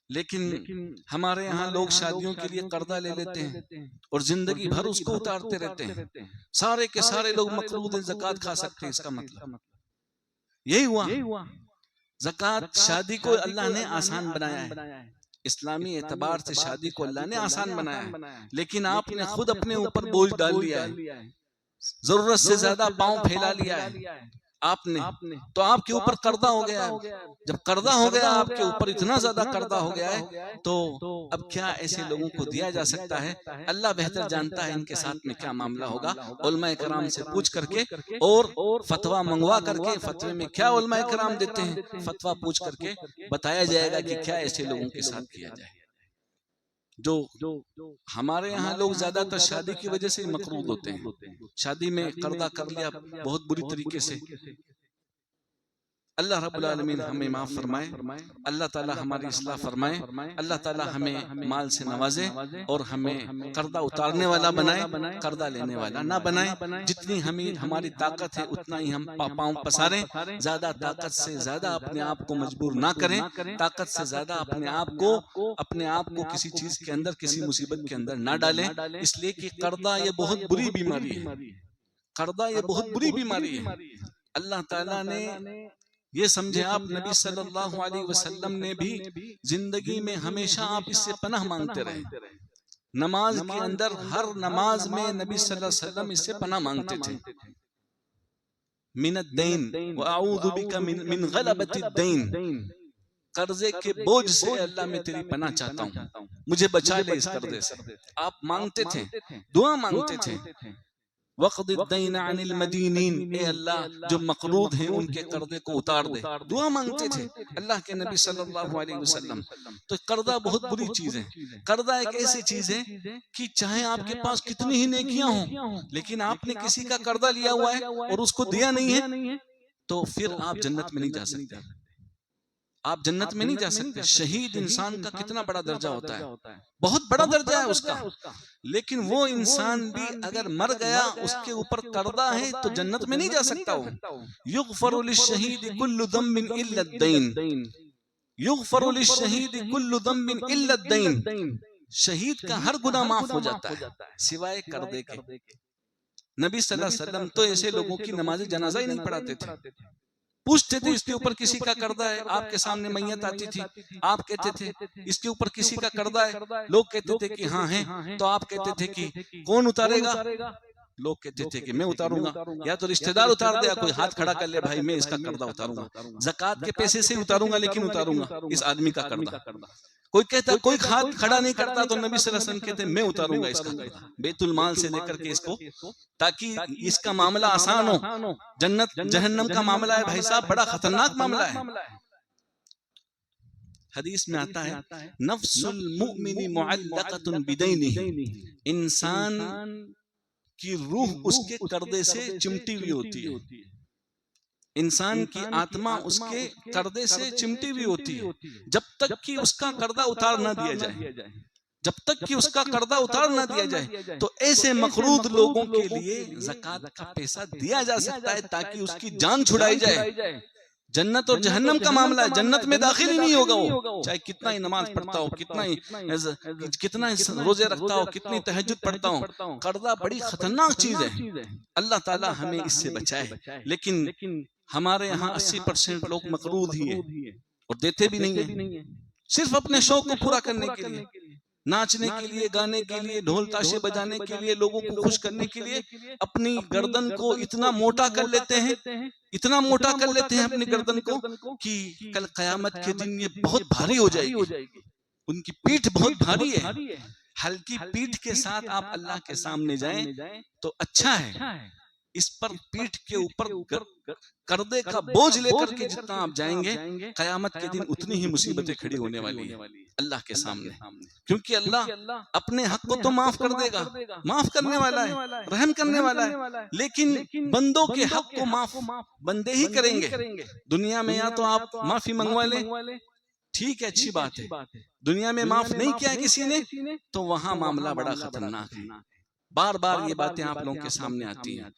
لیکن ہمارے یہاں لوگ شادیوں کے لیے قرضہ لے لیتے ہیں اور زندگی بھر اس کو اتارتے رہتے ہیں. سارے کے سارے لوگ مقروض ہیں، زکوٰۃ کھا سکتے ہیں. اس کا مطلب یہی ہوا. زکوٰۃ شادی کو اللہ نے آسان بنایا ہے، اسلامی اعتبار سے شادی کو اللہ نے آسان بنایا ہے، لیکن آپ نے خود اپنے اوپر بوجھ ڈال لیا ہے، ضرورت سے زیادہ پاؤں پھیلا لیا ہے آپ نے. تو آپ کے اوپر قرضہ ہو گیا ہے. جب قرضہ ہو گیا آپ کے اوپر، اتنا زیادہ قرضہ ہو گیا ہے، تو اب کیا ایسے لوگوں کو دیا جا سکتا ہے؟ اللہ بہتر جانتا ہے ان کے ساتھ میں کیا معاملہ ہوگا. علماء کرام سے پوچھ کر کے اور فتویٰ منگوا کر کے، فتوے میں کیا علماء کرام دیتے ہیں، فتویٰ پوچھ کر کے بتایا جائے گا کہ کیا ایسے لوگوں کے ساتھ کیا جائے. جو ہمارے یہاں لوگ زیادہ تر شادی کی وجہ سے مقروض ہوتے ہیں، شادی میں قرضہ کر لیا بہت بری طریقے سے. اللہ رب العالمین ہمیں معاف فرمائے، اللہ تعالی ہماری اصلاح فرمائے، اللہ تعالی ہمیں مال سے نوازے اور ہمیں قرضہ اتارنے والا بنائے، قرضہ لینے والا نہ بنائے. جتنی ہماری طاقت ہے اتنا ہی ہم پاؤں پساریں، زیادہ طاقت سے زیادہ اپنے آپ کو مجبور نہ کریں، طاقت سے زیادہ اپنے آپ کو کسی چیز کے اندر، کسی مصیبت کے اندر نہ ڈالیں. اس لیے کہ قرضہ یہ بہت بری بیماری ہے، قرضہ یہ بہت بری بیماری ہے. اللہ تعالیٰ نے یہ سمجھے، آپ نبی صلی اللہ علیہ وسلم نے بھی زندگی میں ہمیشہ آپ اس سے پناہ مانگتے رہے. نماز کے اندر ہر نماز میں نبی صلی اللہ علیہ وسلم اس سے پناہ مانگتے تھے. من الدین واعوذ بک من غلبۃ الدین، قرضے کے بوجھ سے اللہ میں تیری پناہ چاہتا ہوں، مجھے بچا لے اس قرضے سے. آپ مانگتے تھے، دعا مانگتے تھے. وقض الدین عن المدینین، اے اللہ جو مقروض ہیں ان کے قرضے کو اتار دے. دعا مانگتے تھے اللہ کے نبی صلی اللہ علیہ وسلم. تو قرضہ بہت بری چیز ہے. قرضہ ایک ایسی چیز ہے کہ چاہے آپ کے پاس کتنی ہی نیکیاں ہوں، لیکن آپ نے کسی کا قرضہ لیا ہوا ہے اور اس کو دیا نہیں ہے، تو پھر آپ جنت میں نہیں جا سکتے. آپ جنت میں نہیں جا سکتے. شہید انسان کا کتنا بڑا درجہ ہوتا ہے، بہت بڑا درجہ ہے اس کا. لیکن وہ انسان بھی اگر مر گیا، اس کے اوپر قرضہ ہے، تو جنت میں نہیں جا سکتا. وہ یغفر للشہید کل ذنب الا الدین، یغفر للشہید کل ذنب الا الدین. شہید کا ہر گناہ معاف ہو جاتا ہے سوائے قرضے کے. نبی صلی اللہ علیہ وسلم تو ایسے لوگوں کی نماز جنازہ ہی نہیں پڑھاتے تھے. پوچھتے تھے اس کے اوپر کسی کا قرضہ ہے، آپ کے سامنے میت آتی تھی، آپ کہتے تھے اس کے اوپر کسی کا قرضہ ہے، لوگ کہتے تھے کہ ہاں ہے، تو آپ کہتے تھے کہ کون اتارے گا؟ لوگ کہتے تھے کہ میں اتاروں گا. یا تو رشتہ دار اتار دے، یا کوئی ہاتھ کھڑا کر لے، بھائی میں اس کا قرضہ اتاروں گا، زکوٰۃ کے پیسے سے اتاروں گا، لیکن اتاروں گا اس آدمی کا قرضہ. کوئی کہتا کوئی ہاتھ کھڑا نہیں کرتا، تو نبی صلی اللہ علیہ وسلم کہتے ہیں میں اتاروں گا اس کا قرضہ، بیت المال سے لے کر کے اس کو، تاکہ اس کا معاملہ آسان ہو. جنت جہنم کا معاملہ ہے بھائی صاحب، بڑا خطرناک معاملہ ہے. حدیث میں آتا ہے نفس المؤمن معلقۃ بدینہ، انسان کی روح اس کے قرضے سے چمٹی ہوئی ہوتی ہے. انسان کی آتما اس کے قرضے سے چمٹی ہوئی ہوتی ہے جب تک کہ اس کا قرضہ اتار نہ دیا جائے، جب تک کہ اس کا قرضہ اتار نہ دیا جائے. تو ایسے مقروض لوگوں کے لیے زکوٰۃ کا پیسہ دیا جا سکتا ہے تاکہ اس کی جان چھڑائی جائے. جنت اور جہنم کا معاملہ ہے، جنت میں داخل ہی نہیں ہوگا وہ، چاہے کتنا ہی نماز پڑھتا ہو، کتنا ہی روزے رکھتا ہو، کتنی تہجد پڑھتا ہو. قرضہ بڑی خطرناک چیز ہے، اللہ تعالی ہمیں اس سے بچائے. لیکن ہمارے یہاں 80% لوگ مقروض ہی ہیں اور دیتے بھی نہیں ہیں، صرف اپنے شوق کو پورا کرنے کے لیے، ناچنے کے لیے، گانے کے لیے، ڈھول تاشے بجانے کے لیے، لوگوں کو خوش کرنے کے لیے اپنی گردن کو اتنا موٹا کر لیتے ہیں، اتنا موٹا کر لیتے ہیں اپنی گردن کو کہ کل قیامت کے دن یہ بہت بھاری ہو جائے گی. ان کی پیٹھ بہت بھاری ہے. ہلکی پیٹھ کے ساتھ آپ اللہ کے سامنے جائیں تو اچھا ہے. اس پر پیٹھ کے اوپر قرضے کا بوجھ لے کر کے جتنا آپ جائیں گے، قیامت کے دن اتنی ہی مصیبتیں کھڑی ہونے والی ہیں اللہ کے سامنے. کیونکہ اللہ اپنے حق کو تو معاف کر دے گا، معاف کرنے والا ہے، رحم کرنے والا ہے، لیکن بندوں کے حق کو معاف بندے ہی کریں گے. دنیا میں یا تو آپ معافی منگوا لیں، ٹھیک ہے، اچھی بات ہے. دنیا میں معاف نہیں کیا کسی نے تو وہاں معاملہ بڑا خطرناک ہے. بار بار یہ باتیں آپ لوگوں کے سامنے آتی ہیں.